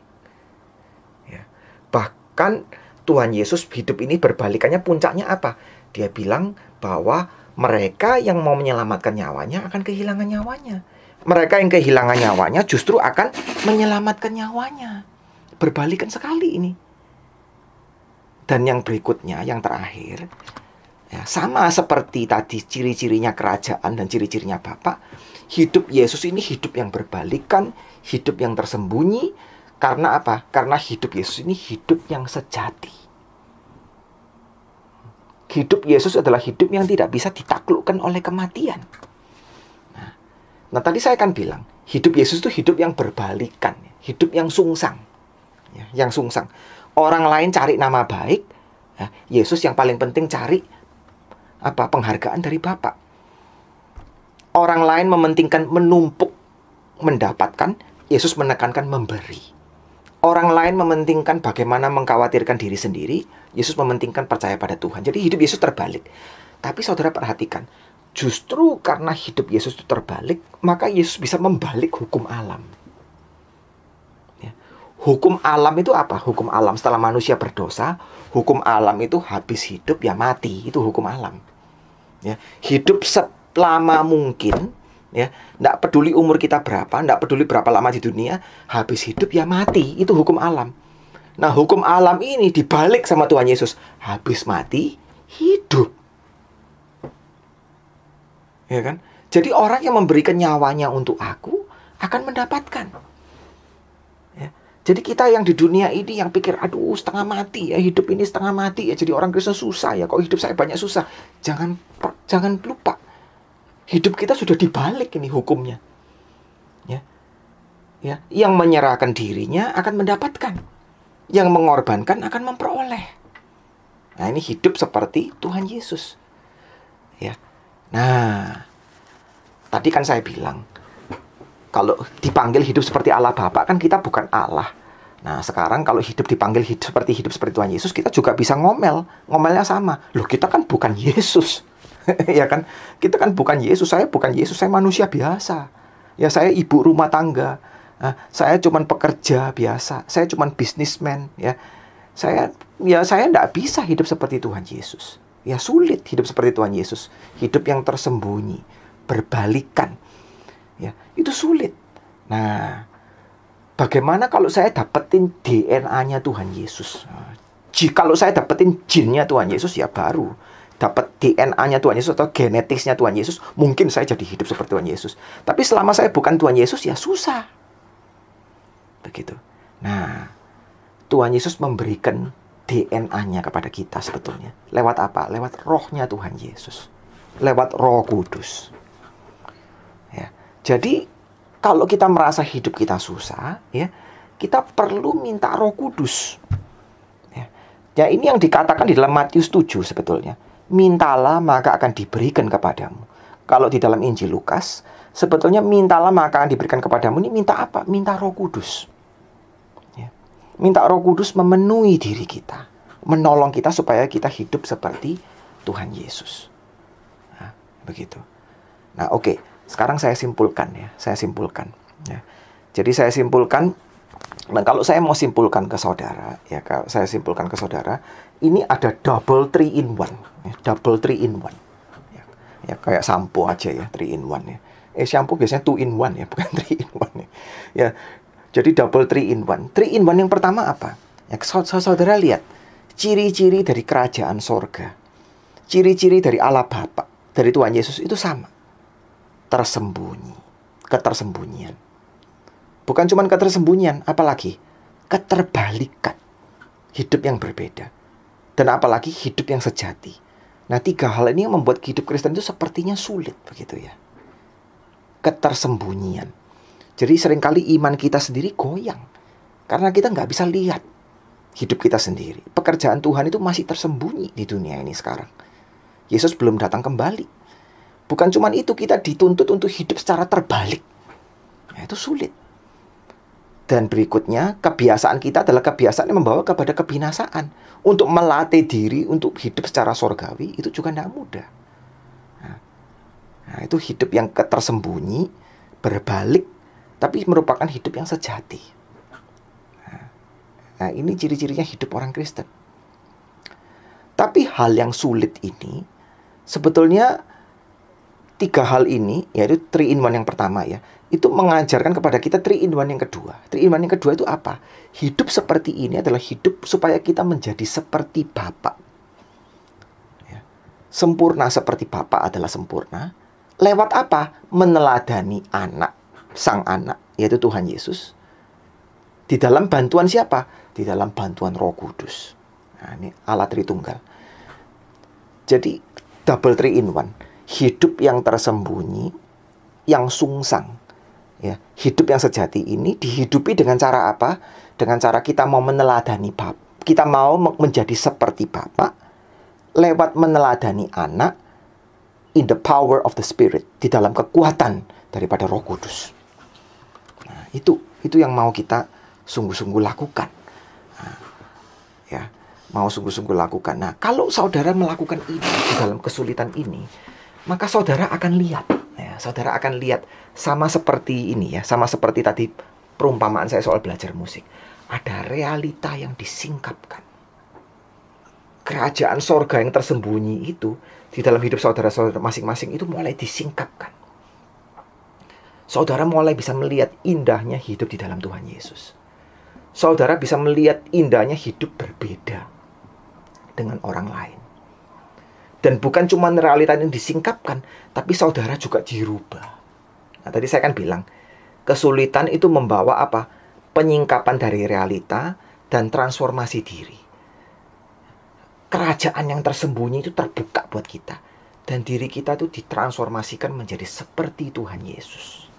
Ya. Bahkan Tuhan Yesus hidup ini berbalikannya, puncaknya apa? Dia bilang bahwa mereka yang mau menyelamatkan nyawanya akan kehilangan nyawanya. Mereka yang kehilangan nyawanya justru akan menyelamatkan nyawanya. Berbalikan sekali ini. Dan yang berikutnya, yang terakhir, ya, sama seperti tadi ciri-cirinya kerajaan dan ciri-cirinya Bapa, hidup Yesus ini hidup yang berbalikan, hidup yang tersembunyi. Karena apa? Karena hidup Yesus ini hidup yang sejati. Hidup Yesus adalah hidup yang tidak bisa ditaklukkan oleh kematian. Nah, tadi saya kan bilang, hidup Yesus itu hidup yang berbalikan, hidup yang sungsang. Ya, yang sungsang. Orang lain cari nama baik, ya, Yesus yang paling penting cari apa? Penghargaan dari Bapa. Orang lain mementingkan menumpuk, mendapatkan, Yesus menekankan memberi. Orang lain mementingkan bagaimana mengkhawatirkan diri sendiri, Yesus mementingkan percaya pada Tuhan. Jadi hidup Yesus terbalik. Tapi saudara perhatikan, justru karena hidup Yesus itu terbalik, maka Yesus bisa membalik hukum alam. Ya. Hukum alam itu apa? Hukum alam setelah manusia berdosa, hukum alam itu habis hidup ya mati. Itu hukum alam. Ya. Hidup selama mungkin, ya, nggak peduli umur kita berapa, nggak peduli berapa lama di dunia, habis hidup ya mati. Itu hukum alam. Nah, hukum alam ini dibalik sama Tuhan Yesus. Habis mati, hidup. Ya kan? Jadi orang yang memberikan nyawanya untuk aku akan mendapatkan. Ya. Jadi kita yang di dunia ini yang pikir, aduh setengah mati ya, hidup ini setengah mati ya, jadi orang Kristen susah ya, kok hidup saya banyak susah. Jangan lupa. Hidup kita sudah dibalik ini hukumnya. Ya. Ya, yang menyerahkan dirinya akan mendapatkan. Yang mengorbankan akan memperoleh. Nah, ini hidup seperti Tuhan Yesus. Ya. Nah, tadi kan saya bilang, kalau dipanggil hidup seperti Allah Bapa, kan kita bukan Allah. Nah, sekarang kalau dipanggil hidup seperti Tuhan Yesus, kita juga bisa ngomel. Ngomelnya sama. Loh, kita kan bukan Yesus. Ya kan? Kita kan bukan Yesus. Saya bukan Yesus, saya manusia biasa. Ya, saya ibu rumah tangga. Saya cuman pekerja biasa. Saya cuman bisnismen, ya. Saya enggak bisa hidup seperti Tuhan Yesus. Ya, sulit hidup seperti Tuhan Yesus. Hidup yang tersembunyi, berbalikan. Ya, itu sulit. Nah, bagaimana kalau saya dapetin DNA-nya Tuhan Yesus? Kalau saya dapetin jinnya Tuhan Yesus, ya baru dapat DNA-nya Tuhan Yesus atau genetisnya Tuhan Yesus, mungkin saya jadi hidup seperti Tuhan Yesus. Tapi selama saya bukan Tuhan Yesus, ya susah. Begitu. Nah, Tuhan Yesus memberikan DNA-nya kepada kita sebetulnya. Lewat apa? Lewat rohnya Tuhan Yesus. Lewat Roh Kudus. Ya. Jadi, kalau kita merasa hidup kita susah, ya, kita perlu minta Roh Kudus. Ya, ini yang dikatakan di dalam Matius 7 sebetulnya. Mintalah maka akan diberikan kepadamu. Kalau di dalam Injil Lukas, sebetulnya mintalah maka akan diberikan kepadamu. Ini minta apa? Minta Roh Kudus. Ya. Minta Roh Kudus memenuhi diri kita, menolong kita supaya kita hidup seperti Tuhan Yesus. Nah, begitu. Nah, oke. Sekarang saya simpulkan ya. Ya. Jadi saya simpulkan. Nah, kalau saya mau simpulkan ke saudara, ya, kalau saya simpulkan ke saudara, ini ada double 3 in 1, ya, double 3 in 1. Ya, kayak sampo aja ya, 3 in 1 ya. Shampoo biasanya 2 in 1 ya, bukan 3 in 1 ya. Ya, jadi double 3 in 1. 3 in 1 yang pertama apa? Ya, saudara lihat ciri-ciri dari kerajaan sorga, ciri-ciri dari Allah Bapa, dari Tuhan Yesus itu sama. Tersembunyi, ketersembunyian. Bukan cuma ketersembunyian, apalagi keterbalikan. Hidup yang berbeda. dan apalagi hidup yang sejati. Nah, 3 hal ini yang membuat hidup Kristen itu sepertinya sulit, begitu ya. Ketersembunyian. Jadi seringkali iman kita sendiri goyang, karena kita nggak bisa lihat hidup kita sendiri. Pekerjaan Tuhan itu masih tersembunyi di dunia ini sekarang. Yesus belum datang kembali. Bukan cuma itu, kita dituntut untuk hidup secara terbalik. Nah, itu sulit. Dan berikutnya, kebiasaan kita adalah kebiasaan yang membawa kepada kebinasaan. Untuk melatih diri untuk hidup secara sorgawi, itu juga tidak mudah. Nah, itu hidup yang tersembunyi, berbalik, tapi merupakan hidup yang sejati. Nah, ini ciri-cirinya hidup orang Kristen. Tapi hal yang sulit ini, sebetulnya 3 hal ini, yaitu 3 in 1 yang pertama ya, itu mengajarkan kepada kita 3 in 1 yang kedua. 3 in 1 yang kedua itu apa? Hidup seperti ini adalah hidup supaya kita menjadi seperti Bapa. Ya. Sempurna seperti Bapa adalah sempurna. Lewat apa? Meneladani anak, sang anak, yaitu Tuhan Yesus. Di dalam bantuan siapa? Di dalam bantuan Roh Kudus. Nah, ini Allah Tritunggal. Jadi double 3 in 1. Hidup yang tersembunyi, yang sungsang. Ya, hidup yang sejati ini dihidupi dengan cara apa? Dengan cara kita mau meneladani Bapa. Kita mau menjadi seperti Bapa lewat meneladani anak in the power of the Spirit, di dalam kekuatan daripada Roh Kudus. Nah, itu yang mau kita sungguh-sungguh lakukan. Nah, ya, mau sungguh-sungguh lakukan. Nah, kalau saudara melakukan ini di dalam kesulitan ini, maka saudara akan lihat. Ya, saudara akan lihat sama seperti ini ya, sama seperti tadi perumpamaan saya soal belajar musik. Ada realita yang disingkapkan. Kerajaan sorga yang tersembunyi itu di dalam hidup saudara-saudara masing-masing itu mulai disingkapkan. Saudara mulai bisa melihat indahnya hidup di dalam Tuhan Yesus. Saudara bisa melihat indahnya hidup berbeda dengan orang lain. Dan bukan cuma realita yang disingkapkan, tapi saudara juga dirubah. Nah, tadi saya kan bilang, kesulitan itu membawa apa? Penyingkapan dari realita dan transformasi diri. Kerajaan yang tersembunyi itu terbuka buat kita. Dan diri kita itu ditransformasikan menjadi seperti Tuhan Yesus.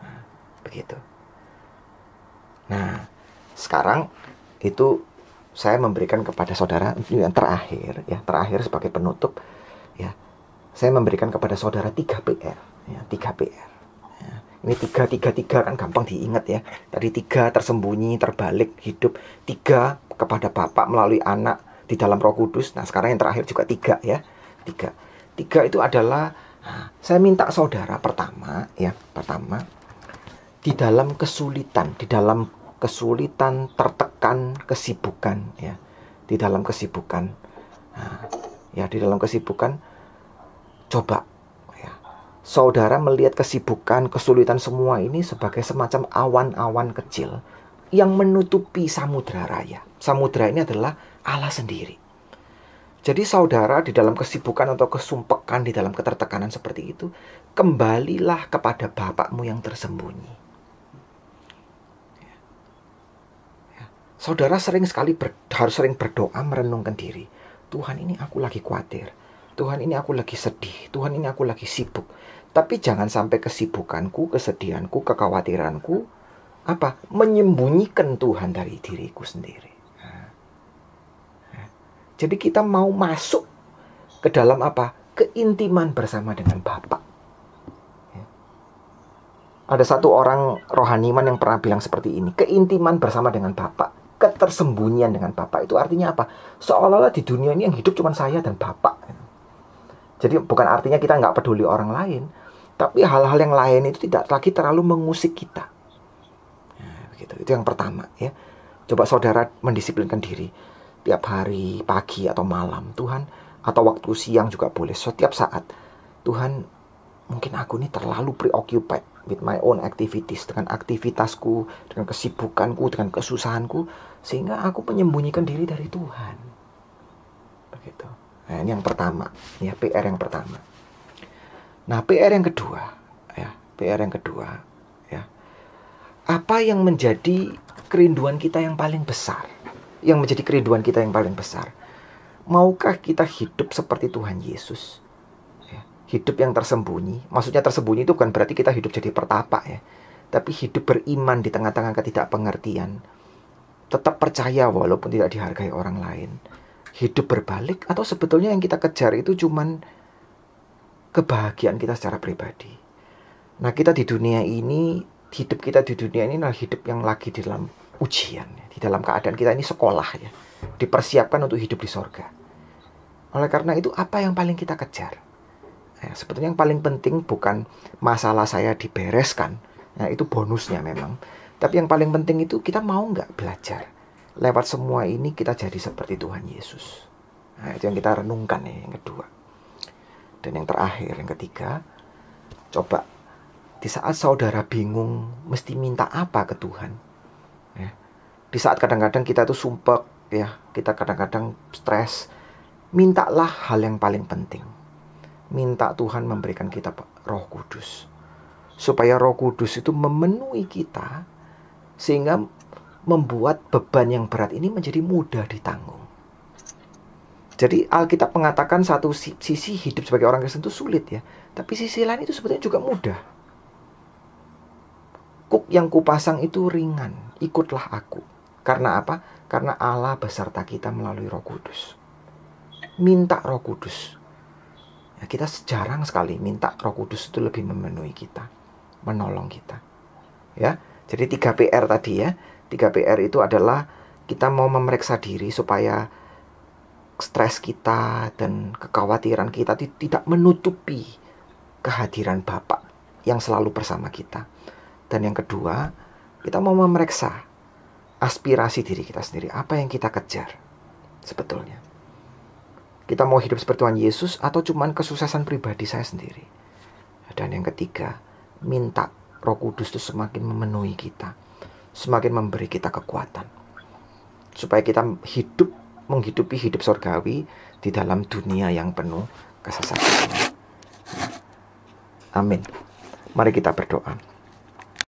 Nah, begitu. Nah, sekarang itu saya memberikan kepada saudara yang terakhir ya, terakhir sebagai penutup ya. Saya memberikan kepada saudara 3 PR ya, 3 PR. Ya. Ini 3 kan gampang diingat ya. Tadi 3 tersembunyi, terbalik, hidup. 3 kepada Bapa melalui anak di dalam Roh Kudus. Nah, sekarang yang terakhir juga 3 ya. 3 itu adalah saya minta saudara pertama di dalam kesulitan, tertekan, kesibukan ya. Di dalam kesibukan. Nah, ya di dalam kesibukan coba ya. Saudara melihat kesibukan, kesulitan semua ini sebagai semacam awan-awan kecil yang menutupi samudra raya. Samudra ini adalah Allah sendiri. Jadi saudara di dalam kesibukan atau kesumpekan, di dalam ketertekanan seperti itu, kembalilah kepada Bapakmu yang tersembunyi. Saudara harus sering berdoa, merenungkan diri. Tuhan, ini aku lagi khawatir. Tuhan, ini aku lagi sedih. Tuhan, ini aku lagi sibuk. Tapi jangan sampai kesibukanku, kesedihanku, kekhawatiranku menyembunyikan Tuhan dari diriku sendiri. Jadi kita mau masuk ke dalam keintiman bersama dengan Bapa. Ada satu orang rohaniman yang pernah bilang seperti ini. Keintiman bersama dengan Bapa, ketersembunyian dengan Bapa itu artinya apa? Seolah-olah di dunia ini yang hidup cuma saya dan Bapa. Jadi bukan artinya kita nggak peduli orang lain, tapi hal-hal yang lain itu tidak lagi terlalu mengusik kita. Nah, begitu. Itu yang pertama ya. Coba saudara mendisiplinkan diri tiap hari, pagi atau malam, Tuhan, atau waktu siang juga boleh, setiap saat. Tuhan, mungkin aku ini terlalu preoccupied with my own activities, dengan aktivitasku, dengan kesibukanku, dengan kesusahanku, sehingga aku menyembunyikan diri dari Tuhan. Begitu. Nah, ini yang pertama, ya, PR yang pertama. Nah, PR yang kedua, ya. Apa yang menjadi kerinduan kita yang paling besar? Yang menjadi kerinduan kita yang paling besar. Maukah kita hidup seperti Tuhan Yesus? Ya, hidup yang tersembunyi. Maksudnya tersembunyi itu bukan berarti kita hidup jadi pertapa ya. Tapi hidup beriman di tengah-tengah ketidakpengertian. Tetap percaya walaupun tidak dihargai orang lain. Hidup berbalik, atau sebetulnya yang kita kejar itu cuman kebahagiaan kita secara pribadi. Nah, kita di dunia ini, hidup kita di dunia ini adalah hidup yang lagi di dalam ujian ya. Di dalam keadaan kita ini sekolah ya. Dipersiapkan untuk hidup di sorga. Oleh karena itu, apa yang paling kita kejar? Ya, sebetulnya yang paling penting bukan masalah saya dibereskan. Nah, itu bonusnya memang. Tapi yang paling penting itu kita mau nggak belajar. Lewat semua ini kita jadi seperti Tuhan Yesus. Nah, itu yang kita renungkan ya, yang kedua. Dan yang terakhir, yang ketiga, coba di saat saudara bingung mesti minta apa ke Tuhan. Ya, di saat kadang-kadang kita tuh sumpek, ya, kita kadang-kadang stres, mintalah hal yang paling penting. Minta Tuhan memberikan kita Roh Kudus. Supaya Roh Kudus itu memenuhi kita, sehingga membuat beban yang berat ini menjadi mudah ditanggung. Jadi Alkitab mengatakan satu sisi hidup sebagai orang Kristen itu sulit ya. Tapi sisi lain itu sebetulnya juga mudah. Kuk yang kupasang itu ringan, ikutlah aku. Karena apa? Karena Allah beserta kita melalui Roh Kudus. Minta Roh Kudus. Ya, kita jarang sekali minta Roh Kudus itu lebih memenuhi kita, menolong kita. Ya, jadi 3 PR tadi ya. 3 PR itu adalah kita mau memeriksa diri supaya stres kita dan kekhawatiran kita tidak menutupi kehadiran Bapa yang selalu bersama kita. Dan yang kedua, kita mau memeriksa aspirasi diri kita sendiri. Apa yang kita kejar sebetulnya? Kita mau hidup seperti Tuhan Yesus atau cuman kesuksesan pribadi saya sendiri? Dan yang ketiga, minta Roh Kudus itu semakin memenuhi kita, semakin memberi kita kekuatan, supaya kita menghidupi hidup surgawi di dalam dunia yang penuh kesesatan. Amin. Mari kita berdoa.